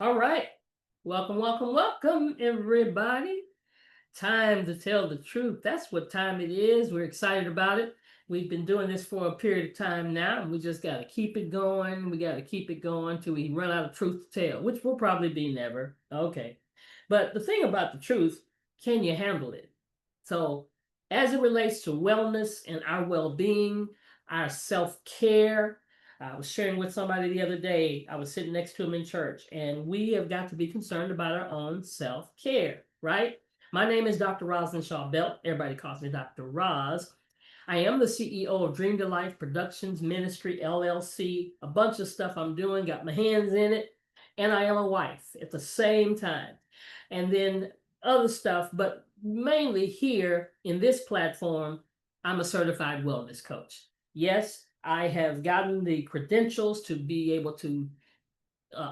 All right. Welcome, welcome, welcome, everybody. Time to tell the truth. That's what time it is. We're excited about it. We've been doing this for a period of time now, and we just got to keep it going. We got to keep it going till we run out of truth to tell, which will probably be never. Okay. But the thing about the truth, can you handle it? So, as it relates to wellness and our well being, our self care, I was sharing with somebody the other day, I was sitting next to him in church, and we have got to be concerned about our own self care, right? My name is Dr. Rosalind Shaw Belt. Everybody calls me Dr. Roz. I am the CEO of Dream to Life Productions Ministry LLC, a bunch of stuff I'm doing, got my hands in it, and I am a wife at the same time. And then other stuff, but mainly here in this platform, I'm a certified wellness coach. Yes, I have gotten the credentials to be able to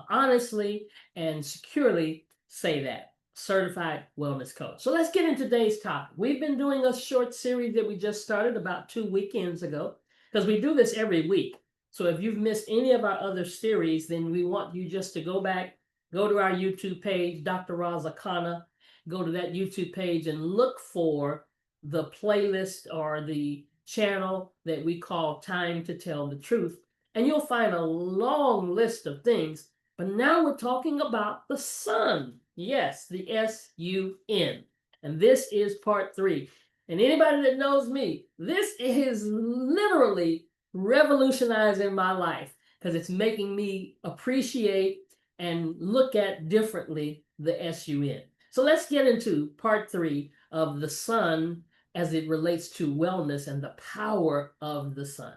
honestly and securely say that. Certified wellness coach. So let's get into today's topic. We've been doing a short series that we just started about 2 weekends ago because we do this every week. So if you've missed any of our other series, then we want you just to go back, go to our YouTube page, Dr. Roz Akana, go to that YouTube page and look for the playlist or the channel that we call Time to Tell the Truth. And you'll find a long list of things. But now we're talking about the sun. Yes, the S-U-N. And this is part 3. And anybody that knows me, this is literally revolutionizing my life because it's making me appreciate and look at differently the S-U-N. So let's get into part 3 of the sun as it relates to wellness and the power of the sun.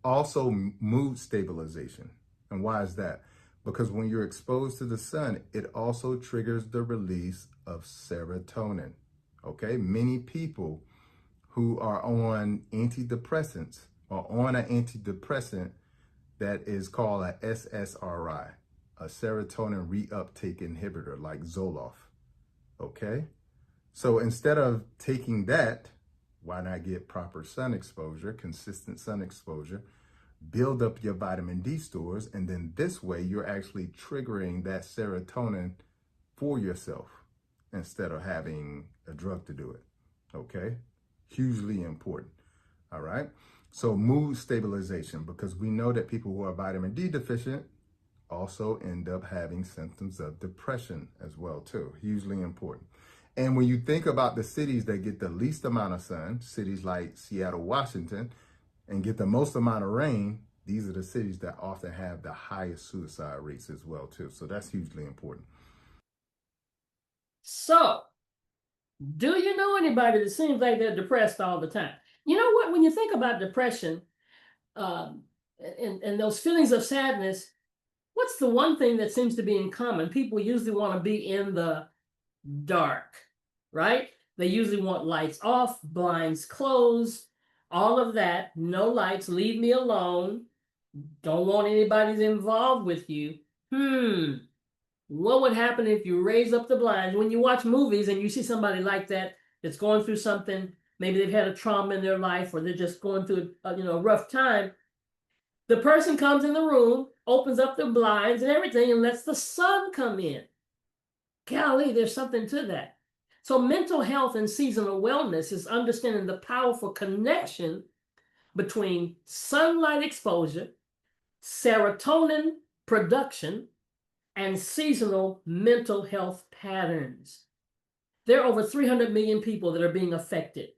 Also, mood stabilization. And why is that? Because when you're exposed to the sun, it also triggers the release of serotonin. Okay, many people who are on antidepressants are on an antidepressant that is called a SSRI, a serotonin reuptake inhibitor like Zoloft. Okay, so instead of taking that, why not get proper sun exposure, consistent sun exposure, build up your vitamin D stores, and then this way you're actually triggering that serotonin for yourself instead of having a drug to do it. Okay? Hugely important. All right? So mood stabilization, because we know that people who are vitamin D deficient also end up having symptoms of depression as well too. Hugely important. And when you think about the cities that get the least amount of sun, cities like Seattle, Washington, and get the most amount of rain, these are the cities that often have the highest suicide rates as well too. So that's hugely important. So, do you know anybody that seems like they're depressed all the time? You know what? When you think about depression um, and those feelings of sadness, what's the one thing that seems to be in common? People usually want to be in the dark, right? They usually want lights off, blinds closed, all of that. No lights, leave me alone. Don't want anybody involved with you. What would happen if you raise up the blinds when you watch movies and you see somebody like that that's going through something? Maybe they've had a trauma in their life, or they're just going through a rough time. The person comes in the room, opens up the blinds and everything, and lets the sun come in. Golly, there's something to that. So mental health and seasonal wellness is understanding the powerful connection between sunlight exposure, serotonin production, and seasonal mental health patterns. There are over 300 million people that are being affected.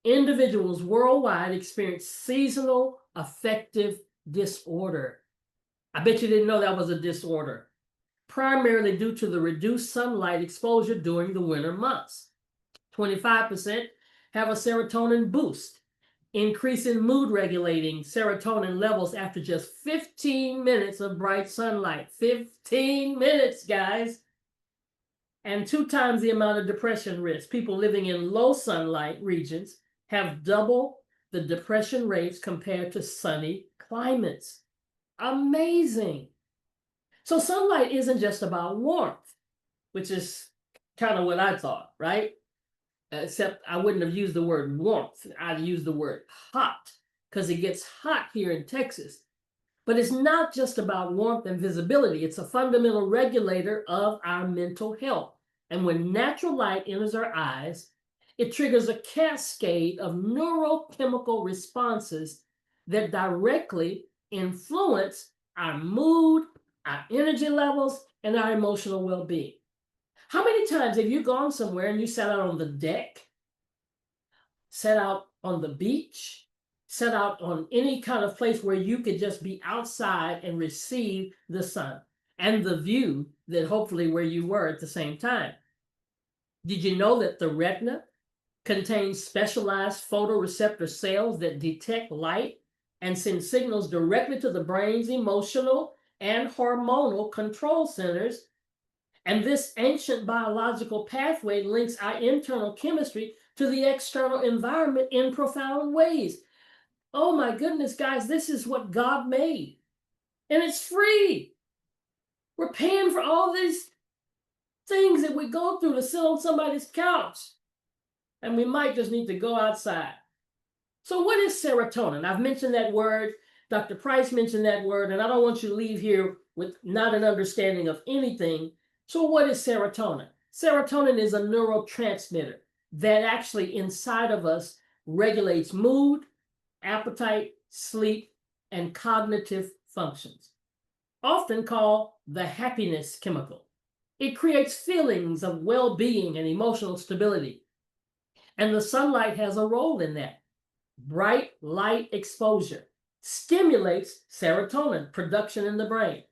Individuals worldwide experience seasonal affective disorder. I bet you didn't know that was a disorder. Primarily due to the reduced sunlight exposure during the winter months. 25% have a serotonin boost, increasing mood regulating serotonin levels after just 15 minutes of bright sunlight. 15 minutes, guys. And 2 times the amount of depression risk. People living in low sunlight regions have double the depression rates compared to sunny climates. Amazing. So sunlight isn't just about warmth, which is kind of what I thought, right? Except I wouldn't have used the word warmth. I'd use the word hot because it gets hot here in Texas. But it's not just about warmth and visibility. It's a fundamental regulator of our mental health. And when natural light enters our eyes, it triggers a cascade of neurochemical responses that directly influence our mood, our energy levels, and our emotional well-being. How many times have you gone somewhere and you sat out on the deck, sat out on the beach, sat out on any kind of place where you could just be outside and receive the sun and the view that hopefully where you were at the same time? Did you know that the retina contains specialized photoreceptor cells that detect light and send signals directly to the brain's emotional and hormonal control centers? And this ancient biological pathway links our internal chemistry to the external environment in profound ways. Oh my goodness, guys, this is what God made. And it's free. We're paying for all these things that we go through to sit on somebody's couch. And we might just need to go outside. So what is serotonin? I've mentioned that word. Dr. Price mentioned that word, and I don't want you to leave here with not an understanding of anything. So what is serotonin? Serotonin is a neurotransmitter that actually inside of us regulates mood, appetite, sleep, and cognitive functions, often called the happiness chemical. It creates feelings of well-being and emotional stability. And the sunlight has a role in that. Bright light exposure stimulates serotonin production in the brain.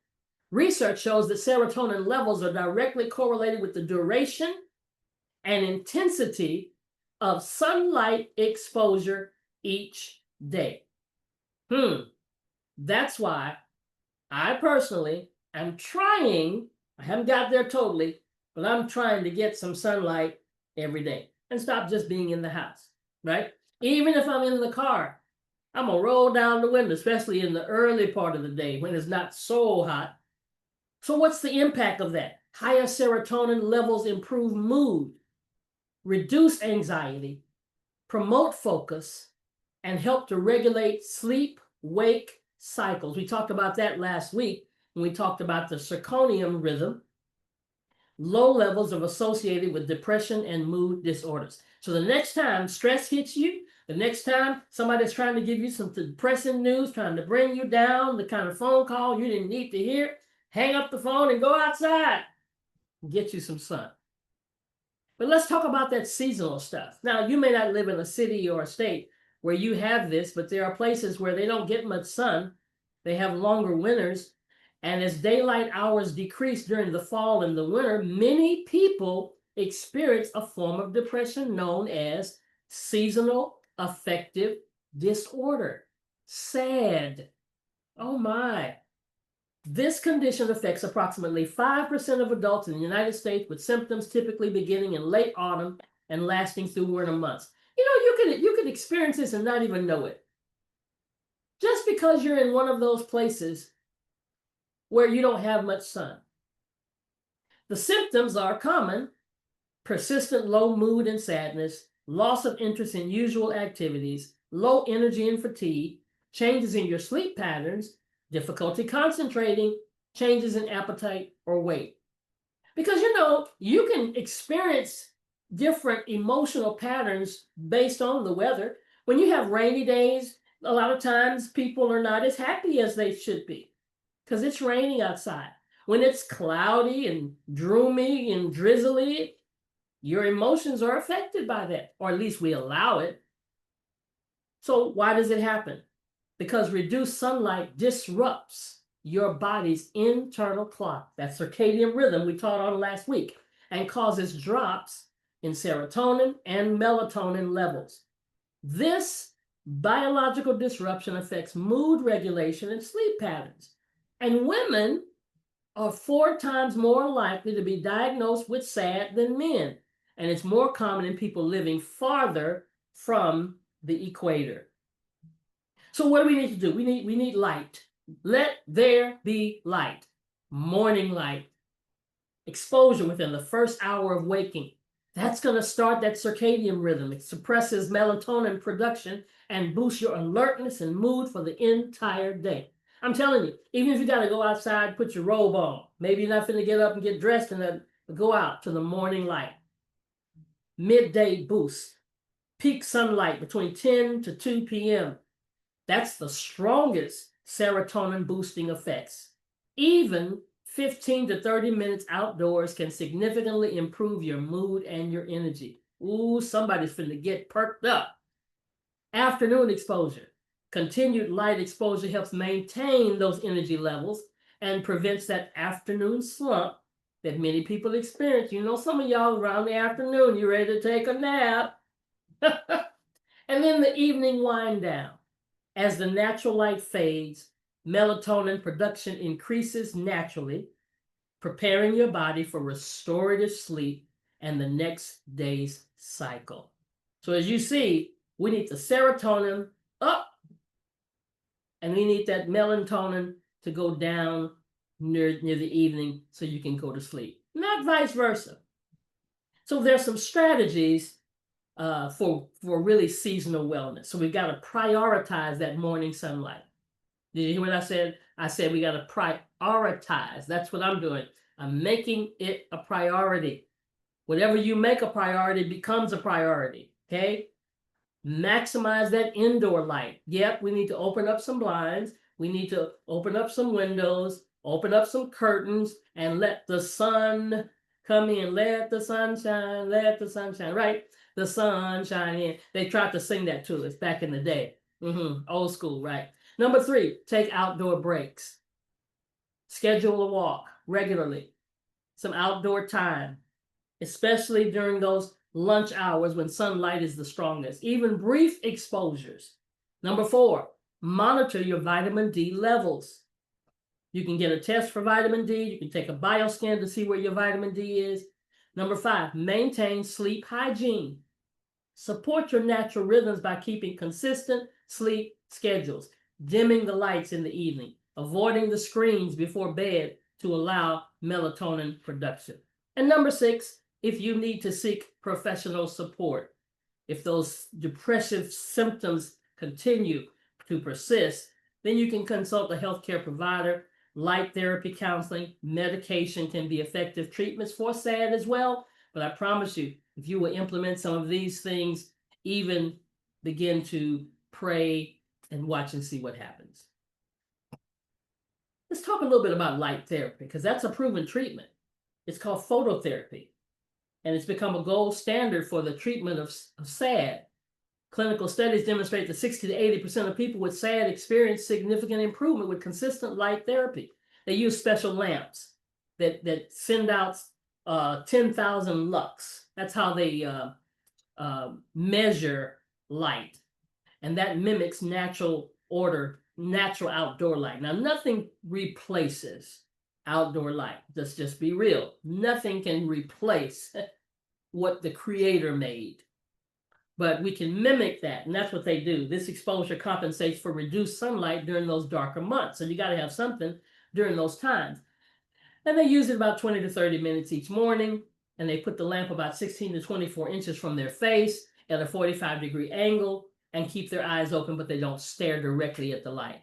Research shows that serotonin levels are directly correlated with the duration and intensity of sunlight exposure each day. That's why I personally am trying, I haven't got there totally, but I'm trying to get some sunlight every day and stop just being in the house, right? Even if I'm in the car, I'm gonna roll down the window, especially in the early part of the day when it's not so hot. So what's the impact of that? Higher serotonin levels improve mood, reduce anxiety, promote focus, and help to regulate sleep-wake cycles. We talked about that last week when we talked about the circadian rhythm. Low levels are associated with depression and mood disorders. So the next time stress hits you, the next time somebody's trying to give you some depressing news, trying to bring you down, the kind of phone call you didn't need to hear, hang up the phone and go outside and get you some sun. But let's talk about that seasonal stuff. Now, you may not live in a city or a state where you have this, but there are places where they don't get much sun. They have longer winters. And as daylight hours decrease during the fall and the winter, many people experience a form of depression known as seasonal affective disorder. SAD. Oh my. This condition affects approximately 5% of adults in the United States, with symptoms typically beginning in late autumn and lasting through winter months. You know, you could experience this and not even know it. Just because you're in one of those places where you don't have much sun. The symptoms are common: persistent low mood and sadness, loss of interest in usual activities, low energy and fatigue, changes in your sleep patterns, difficulty concentrating, changes in appetite or weight. Because you know, you can experience different emotional patterns based on the weather. When you have rainy days, a lot of times people are not as happy as they should be because it's raining outside. When it's cloudy and droomy and drizzly, your emotions are affected by that, or at least we allow it. So why does it happen? Because reduced sunlight disrupts your body's internal clock, that circadian rhythm we taught on last week, and causes drops in serotonin and melatonin levels. This biological disruption affects mood regulation and sleep patterns. And women are 4 times more likely to be diagnosed with SAD than men. And it's more common in people living farther from the equator. So what do we need to do? We need light. Let there be light. Morning light. Exposure within the first hour of waking. That's going to start that circadian rhythm. It suppresses melatonin production and boosts your alertness and mood for the entire day. I'm telling you, even if you got to go outside, put your robe on. Maybe you're not finna get up and get dressed and then go out to the morning light. Midday boost. Peak sunlight between 10 to 2 p.m. That's the strongest serotonin boosting effects. Even 15 to 30 minutes outdoors can significantly improve your mood and your energy. Ooh, somebody's finna get perked up. Afternoon exposure. Continued light exposure helps maintain those energy levels and prevents that afternoon slump that many people experience. You know, some of y'all around the afternoon, you're ready to take a nap. And then the evening wind down. As the natural light fades, melatonin production increases naturally, preparing your body for restorative sleep and the next day's cycle. So as you see, we need the serotonin up, and we need that melatonin to go down near the evening so you can go to sleep, not vice versa. So there's some strategies for really seasonal wellness. So we've got to prioritize that morning sunlight. Did you hear what I said? I said we got to prioritize. That's what I'm doing. I'm making it a priority. Whatever you make a priority becomes a priority. Okay? Maximize that indoor light. Yep, we need to open up some blinds. We need to open up some windows, open up some curtains, and let the sun come in. Let the sun shine, right? The sun shine in. They tried to sing that to us back in the day. Old school, right? Number 3, take outdoor breaks. Schedule a walk regularly. Some outdoor time, especially during those lunch hours when sunlight is the strongest. Even brief exposures. Number 4, monitor your vitamin D levels. You can get a test for vitamin D. You can take a bioscan to see where your vitamin D is. Number 5, maintain sleep hygiene. Support your natural rhythms by keeping consistent sleep schedules, dimming the lights in the evening, avoiding the screens before bed to allow melatonin production. And number 6, if you need to seek professional support, if those depressive symptoms continue to persist, then you can consult a healthcare provider. Light therapy, counseling, medication can be effective treatments for SAD as well. But I promise you, if you will implement some of these things, even begin to pray and watch and see what happens. Let's talk a little bit about light therapy, because that's a proven treatment. It's called phototherapy, and it's become a gold standard for the treatment of SAD. Clinical studies demonstrate that 60 to 80% of people with SAD experience significant improvement with consistent light therapy. They use special lamps that send out 10,000 lux. That's how they measure light. And that mimics natural outdoor light. Now, nothing replaces outdoor light. Let's just be real. Nothing can replace what the Creator made. But we can mimic that, and that's what they do. This exposure compensates for reduced sunlight during those darker months. So you got to have something during those times. And they use it about 20 to 30 minutes each morning, and they put the lamp about 16 to 24 inches from their face at a 45-degree angle and keep their eyes open, but they don't stare directly at the light.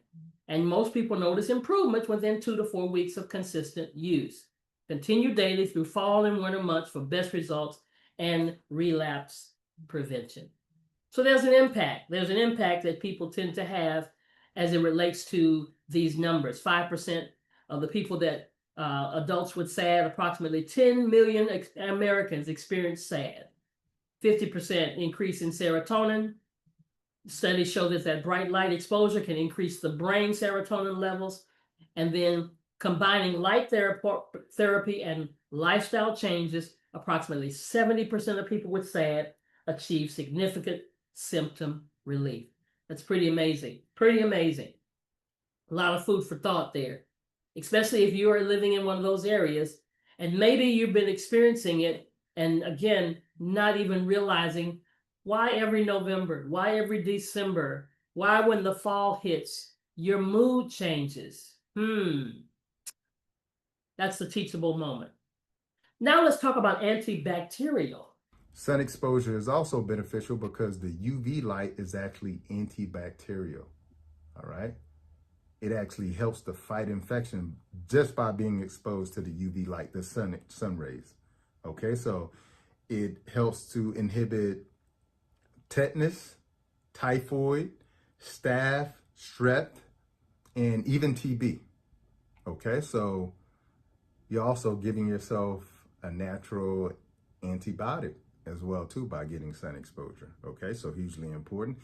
And most people notice improvements within 2 to 4 weeks of consistent use. Continue daily through fall and winter months for best results and relapse prevention. So there's an impact. There's an impact that people tend to have as it relates to these numbers. 5% of the people that adults with SAD, approximately 10 million Americans experience SAD. 50% increase in serotonin. Studies show that bright light exposure can increase the brain serotonin levels. And then combining light therapy and lifestyle changes, approximately 70% of people with SAD achieve significant symptom relief. That's pretty amazing. Pretty amazing. A lot of food for thought there, especially if you are living in one of those areas and maybe you've been experiencing it, and again, not even realizing why every November, why every December, why when the fall hits, your mood changes. That's the teachable moment. Now let's talk about antibacterial. Sun exposure is also beneficial because the UV light is actually antibacterial. All right. it actually helps to fight infection just by being exposed to the UV light, the sun rays. Okay, so it helps to inhibit tetanus, typhoid, staph, strep, and even TB. Okay, so you're also giving yourself a natural antibiotic as well too by getting sun exposure. Okay, so hugely important.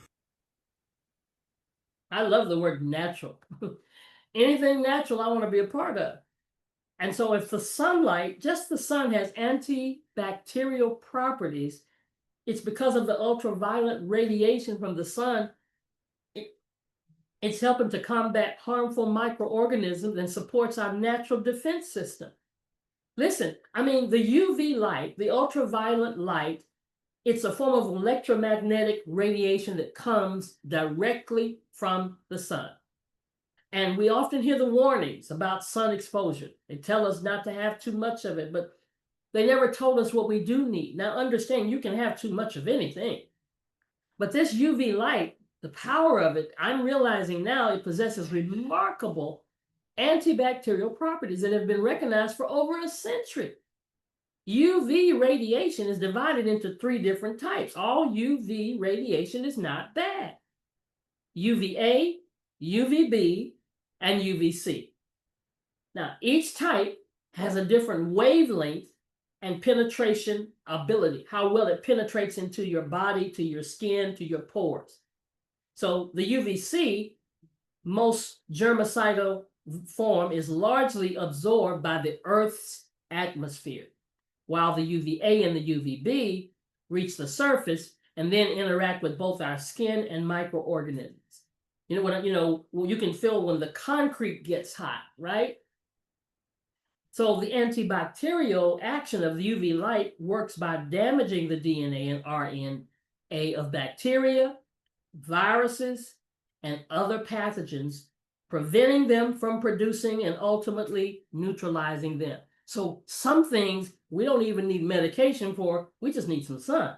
I love the word natural. Anything natural, I want to be a part of. And so, if the sunlight, just the sun, has antibacterial properties, it's because of the ultraviolet radiation from the sun. It's helping to combat harmful microorganisms and supports our natural defense system. Listen, I mean, the UV light, the ultraviolet light, it's a form of electromagnetic radiation that comes directly from the sun. And we often hear the warnings about sun exposure. They tell us not to have too much of it, but they never told us what we do need. Now, understand, you can have too much of anything. But this UV light, the power of it, I'm realizing now it possesses remarkable antibacterial properties that have been recognized for over a century. UV radiation is divided into 3 different types. All UV radiation is not bad. UVA, UVB, and UVC. Now, each type has a different wavelength and penetration ability, how well it penetrates into your body, to your skin, to your pores. So the UVC, most germicidal form, is largely absorbed by the Earth's atmosphere, while the UVA and the UVB reach the surface and then interact with both our skin and microorganisms. You know, you can feel when the concrete gets hot, right? So the antibacterial action of the UV light works by damaging the DNA and RNA of bacteria, viruses, and other pathogens, preventing them from producing and ultimately neutralizing them. So some things we don't even need medication for, we just need some sun.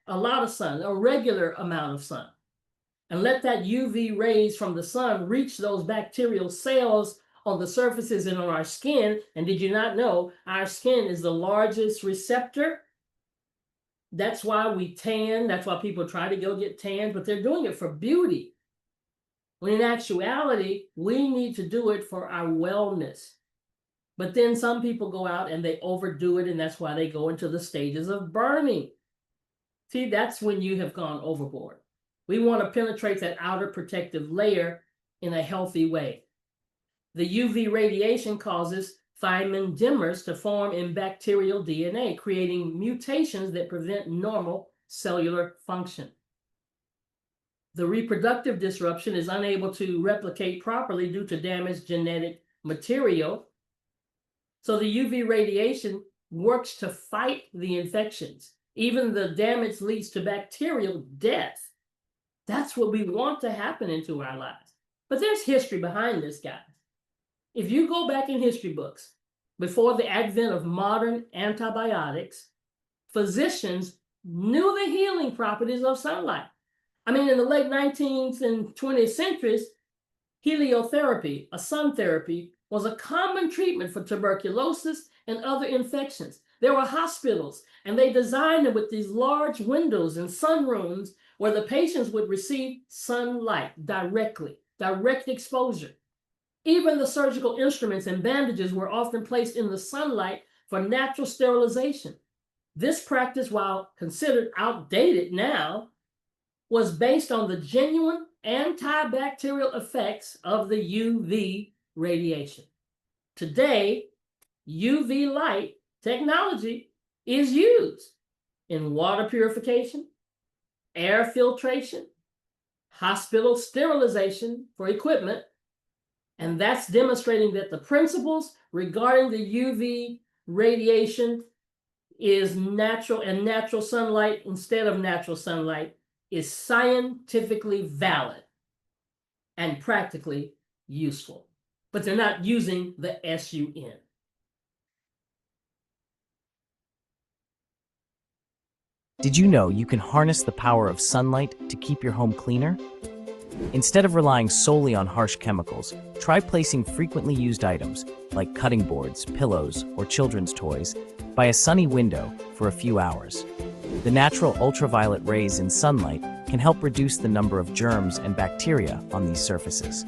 A lot of sun, a regular amount of sun. And let that UV rays from the sun reach those bacterial cells on the surfaces and on our skin. And did you not know our skin is the largest receptor? That's why we tan. That's why people try to go get tanned, but they're doing it for beauty. When in actuality, we need to do it for our wellness. But then some people go out and they overdo it, and that's why they go into the stages of burning. See, that's when you have gone overboard. We want to penetrate that outer protective layer in a healthy way. The UV radiation causes Feynman dimmers to form in bacterial DNA, creating mutations that prevent normal cellular function. The reproductive disruption is unable to replicate properly due to damaged genetic material. So the UV radiation works to fight the infections. Even the damage leads to bacterial death. That's what we want to happen into our lives. But there's history behind this, guys. If you go back in history books, before the advent of modern antibiotics, physicians knew the healing properties of sunlight. I mean, in the late 19th and 20th centuries, heliotherapy, a sun therapy, was a common treatment for tuberculosis and other infections. There were hospitals, and they designed them with these large windows and sunrooms where the patients would receive sunlight directly, direct exposure. Even the surgical instruments and bandages were often placed in the sunlight for natural sterilization. This practice, while considered outdated now, was based on the genuine antibacterial effects of the UV radiation. Today, UV light technology is used in water purification, air filtration, hospital sterilization for equipment, and that's demonstrating that the principles regarding the UV radiation is natural, and natural sunlight instead of natural sunlight is scientifically valid and practically useful. But they're not using the SUN. Did you know you can harness the power of sunlight to keep your home cleaner? Instead of relying solely on harsh chemicals, try placing frequently used items, like cutting boards, pillows, or children's toys, by a sunny window for a few hours. The natural ultraviolet rays in sunlight can help reduce the number of germs and bacteria on these surfaces.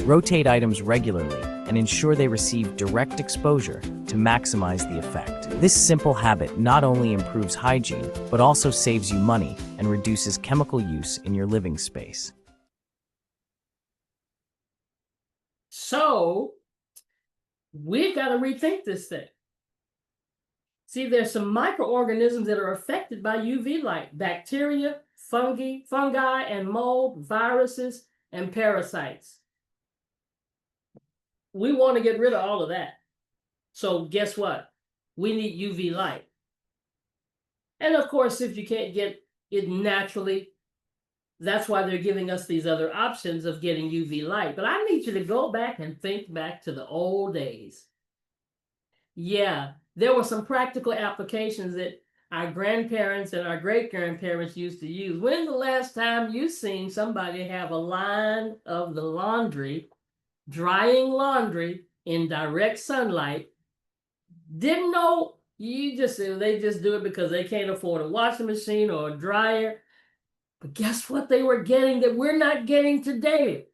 Rotate items regularly and ensure they receive direct exposure to maximize the effect. This simple habit not only improves hygiene, but also saves you money and reduces chemical use in your living space. So we've got to rethink this thing. See, there's some microorganisms that are affected by UV light: bacteria, fungi and mold, viruses, and parasites. We want to get rid of all of that. So guess what? We need UV light. And of course, if you can't get it naturally, that's why they're giving us these other options of getting UV light. But I need you to go back and think back to the old days. Yeah, there were some practical applications that our grandparents and our great-grandparents used to use. When's the last time you seen somebody have a line of the laundry, drying laundry in direct sunlight? Didn't know, they just do it because they can't afford a washing machine or a dryer. But guess what they were getting that we're not getting today?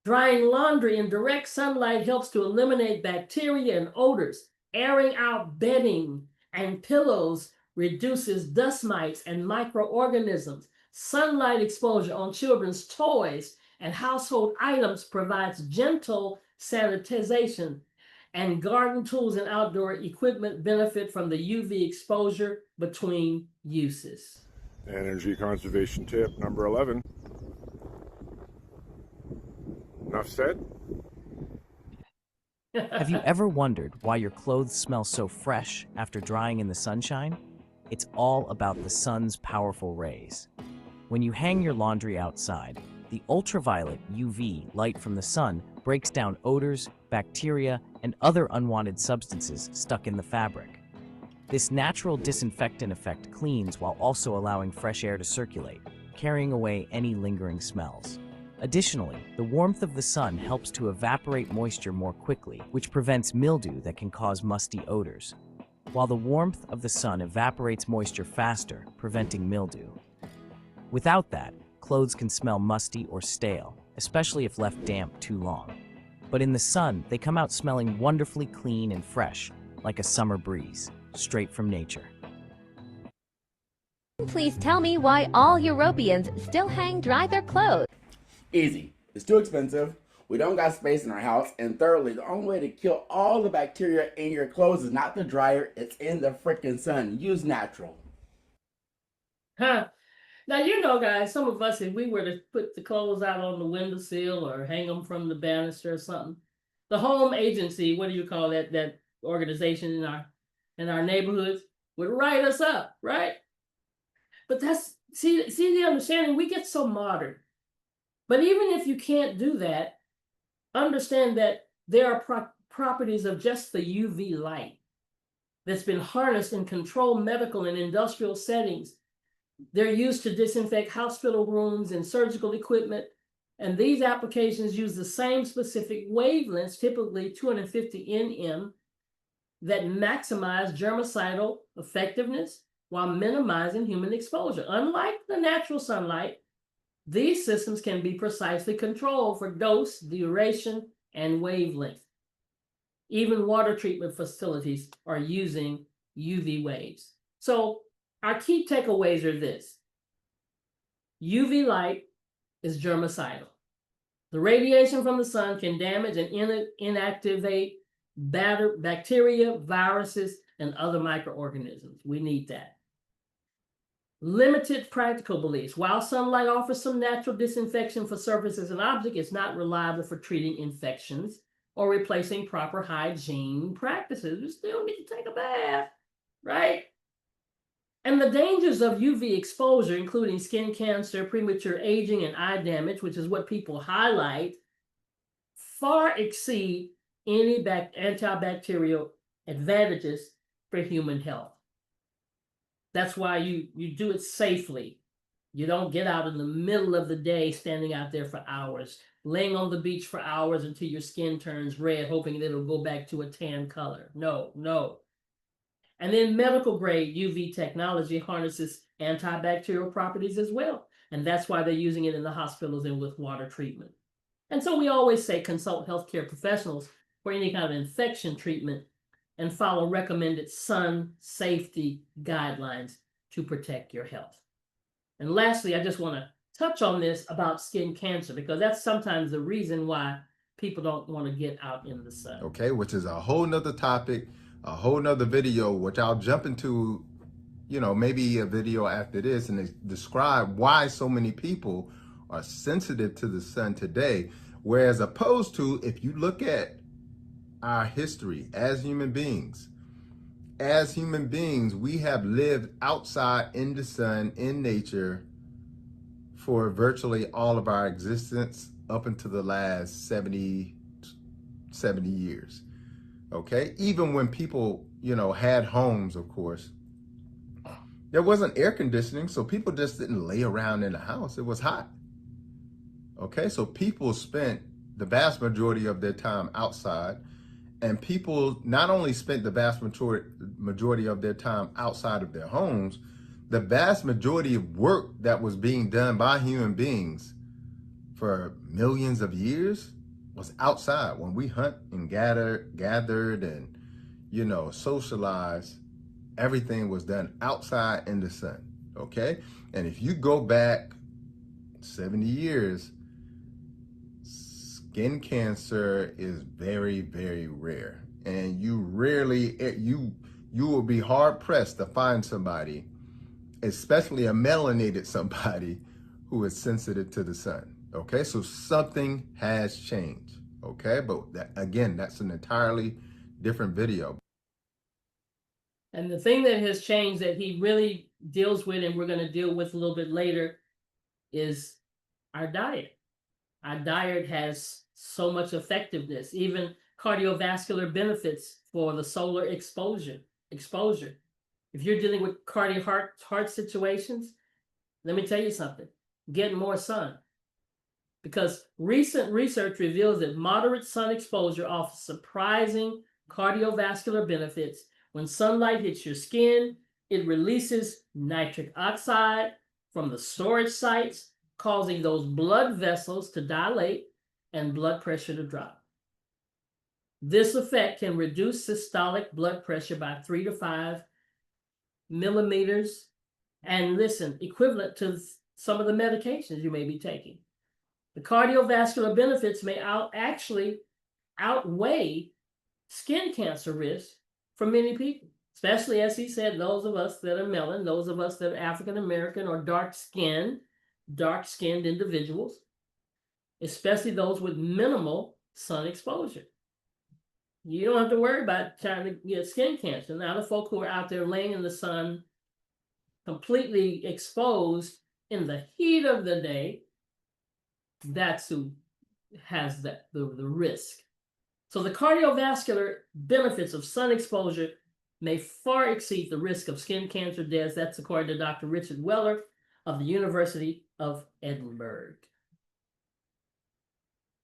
Drying laundry in direct sunlight helps to eliminate bacteria and odors. Airing out bedding and pillows reduces dust mites and microorganisms. Sunlight exposure on children's toys and household items provides gentle sanitization. And garden tools and outdoor equipment benefit from the UV exposure between uses. Energy conservation tip number 11. Enough said? Have you ever wondered why your clothes smell so fresh after drying in the sunshine? It's all about the sun's powerful rays. When you hang your laundry outside, the ultraviolet UV light from the sun breaks down odors, bacteria, and other unwanted substances stuck in the fabric. This natural disinfectant effect cleans while also allowing fresh air to circulate, carrying away any lingering smells. Additionally, the warmth of the sun helps to evaporate moisture more quickly, which prevents mildew that can cause musty odors, while the warmth of the sun evaporates moisture faster, preventing mildew. Without that, clothes can smell musty or stale, especially if left damp too long. But in the sun, they come out smelling wonderfully clean and fresh, like a summer breeze, straight from nature. Please tell me why all Europeans still hang dry their clothes. Easy. It's too expensive. We don't got space in our house. And thirdly, the only way to kill all the bacteria in your clothes is not the dryer. It's in the freaking sun. Use natural. Huh. Now, guys, some of us, if we were to put the clothes out on the windowsill or hang them from the banister or something, the home agency, what do you call that organization in our neighborhoods, would write us up, right? But see the understanding, we get so modern. But even if you can't do that, understand that there are properties of just the UV light that's been harnessed in controlled medical and industrial settings. They're used to disinfect hospital rooms and surgical equipment. And these applications use the same specific wavelengths, typically 250 nm, that maximize germicidal effectiveness while minimizing human exposure. Unlike the natural sunlight, these systems can be precisely controlled for dose, duration, and wavelength. Even water treatment facilities are using UV waves. So our key takeaways are this: UV light is germicidal. The radiation from the sun can damage and inactivate bacteria, viruses, and other microorganisms. We need that. Limited practical beliefs. While sunlight offers some natural disinfection for surfaces and objects, it's not reliable for treating infections or replacing proper hygiene practices. We still need to take a bath, right? And the dangers of UV exposure, including skin cancer, premature aging, and eye damage, which is what people highlight, far exceed any antibacterial advantages for human health. That's why you do it safely You don't get out in the middle of the day standing out there for hours, laying on the beach for hours until your skin turns red, hoping that it'll go back to a tan color. No, no. And then medical grade UV technology harnesses antibacterial properties as well. And that's why they're using it in the hospitals and with water treatment. And so we always say consult healthcare professionals for any kind of infection treatment and follow recommended sun safety guidelines to protect your health. And lastly, I just want to touch on this about skin cancer, because that's sometimes the reason why people don't want to get out in the sun. Okay, which is a whole nother topic, a whole nother video, which I'll jump into, maybe a video after this, and describe why so many people are sensitive to the sun today. Whereas opposed to, if you look at our history as human beings, we have lived outside in the sun, in nature, for virtually all of our existence up until the last 70 years. Okay, even when people, had homes, of course, there wasn't air conditioning, so people just didn't lay around in the house. It was hot. Okay, so people spent the vast majority of their time outside, and people not only spent the vast majority of their time outside of their homes, the vast majority of work that was being done by human beings for millions of years was outside. When we hunt and gathered and, socialized, everything was done outside in the sun, okay? And if you go back 70 years, skin cancer is very, very rare. And you will be hard pressed to find somebody, especially a melanated somebody, who is sensitive to the sun. Okay, so something has changed. Okay, but that's an entirely different video. And the thing that has changed that he really deals with, and we're going to deal with a little bit later, is our diet. Our diet has so much effectiveness, even cardiovascular benefits for the solar exposure. If you're dealing with heart situations, let me tell you something, get more sun. Because recent research reveals that moderate sun exposure offers surprising cardiovascular benefits. When sunlight hits your skin, it releases nitric oxide from the storage sites, causing those blood vessels to dilate and blood pressure to drop. This effect can reduce systolic blood pressure by 3 to 5 millimeters, and listen, equivalent to some of the medications you may be taking. The cardiovascular benefits may actually outweigh skin cancer risk for many people, especially, as he said, those of us that are melanin, those of us that are African American or dark-skinned individuals, especially those with minimal sun exposure. You don't have to worry about trying to get skin cancer. Now, the folk who are out there laying in the sun, completely exposed in the heat of the day, that's who has the risk. So the cardiovascular benefits of sun exposure may far exceed the risk of skin cancer deaths. That's according to Dr. Richard Weller of the University of Edinburgh.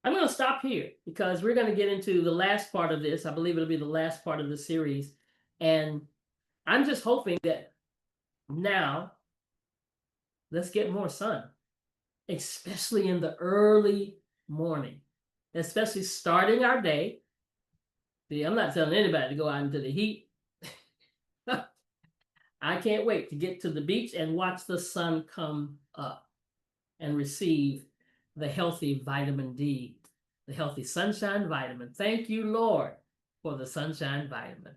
I'm going to stop here because we're going to get into the last part of this. I believe it'll be the last part of the series. And I'm just hoping that now, let's get more sun, especially in the early morning, especially starting our day. See, I'm not telling anybody to go out into the heat. I can't wait to get to the beach and watch the sun come up and receive the healthy vitamin D, the healthy sunshine vitamin. Thank you, Lord, for the sunshine vitamin.